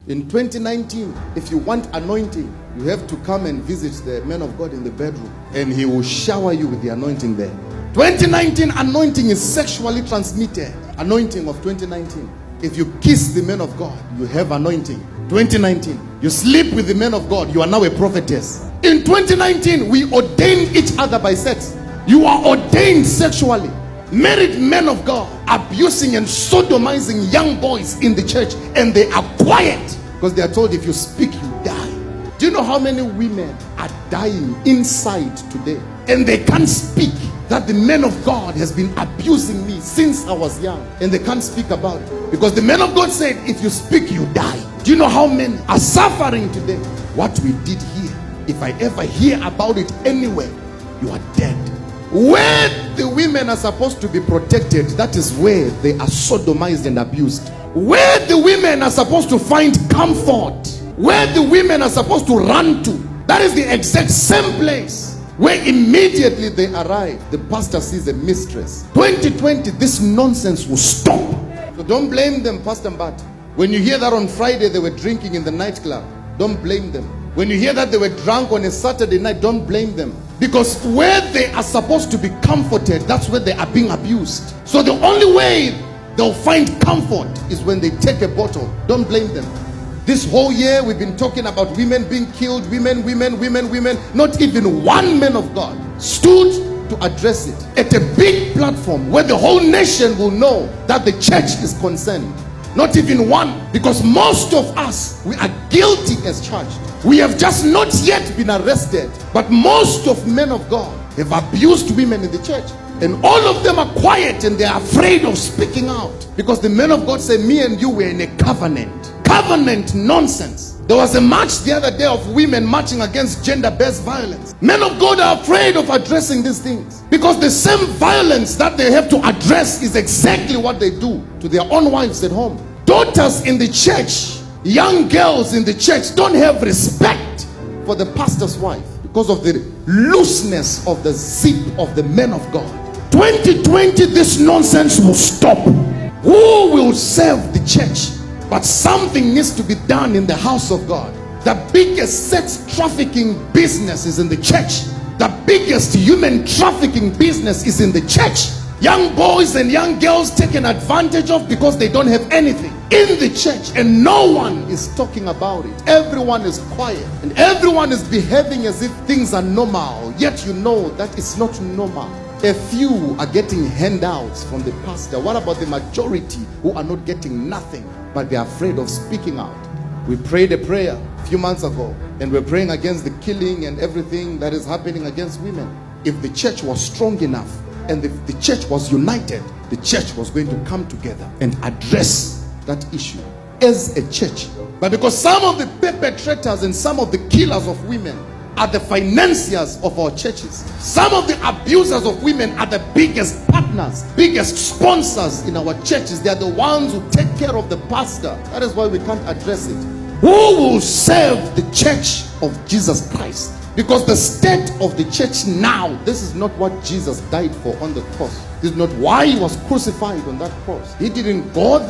In 2019, if you want anointing, you have to come and visit the man of God in the bedroom, and he will shower you with the anointing there. 2019 anointing is sexually transmitted. Anointing of 2019. If you kiss the man of God, you have anointing. 2019, you sleep with the man of God, you are now a prophetess. In 2019, we ordain each other by sex. You are ordained sexually. Married men of God abusing and sodomizing young boys in the church, and they are quiet because they are told if you speak, you die. Do you know how many women are dying inside today and they can't speak? That the man of God has been abusing me since I was young, and they can't speak about it because the man of God said if you speak, you die. Do you know how many are suffering today? What we did here, if I ever hear about it anywhere, you are dead. Where the women are supposed to be protected, that is where they are sodomized and abused. Where the women are supposed to find comfort, where the women are supposed to run to, that is the exact same place where immediately they arrive, the pastor sees a mistress. 2020, this nonsense will stop. So don't blame them, Pastor Mbat. When you hear that on Friday they were drinking in the nightclub, don't blame them. When you hear that they were drunk on a Saturday night, don't blame them. Because where they are supposed to be comforted, that's where they are being abused. So the only way they'll find comfort is when they take a bottle. Don't blame them. This whole year we've been talking about women being killed, women. Not even one man of God stood to address it at a big platform where the whole nation will know that the church is concerned. Not even one, because most of us, we are guilty as charged. We have just not yet been arrested, but most of men of God have abused women in the church, and all of them are quiet and they are afraid of speaking out because the men of God say, me and you were in a covenant. Covenant nonsense. There was a march the other day of women marching against gender-based violence. Men of God are afraid of addressing these things because the same violence that they have to address is exactly what they do to their own wives at home. Daughters in the church, young girls in the church don't have respect for the pastor's wife because of the looseness of the zip of the men of God. 2020, this nonsense will stop. Who will serve the church? But something needs to be done in the house of God. The biggest sex trafficking business is in the church. The biggest human trafficking business is in the church. Young boys and young girls taken advantage of because they don't have anything in the church, and no one is talking about it. Everyone is quiet and everyone is behaving as if things are normal, yet you know that it's not normal. A few are getting handouts from the pastor. What about the majority who are not getting nothing, but they're afraid of speaking out? We prayed a prayer a few months ago, and we're praying against the killing and everything that is happening against women. If the church was strong enough and if the church was united, the church was going to come together and address that issue as a church. But because some of the perpetrators and some of the killers of women are the financiers of our churches, some of the abusers of women are the biggest partners, biggest sponsors in our churches. They are the ones who take care of the pastor. That is why we can't address it. Who will serve the church of Jesus Christ? Because the state of the church now, this is not what Jesus died for on the cross. This is not why he was crucified on that cross. He didn't go there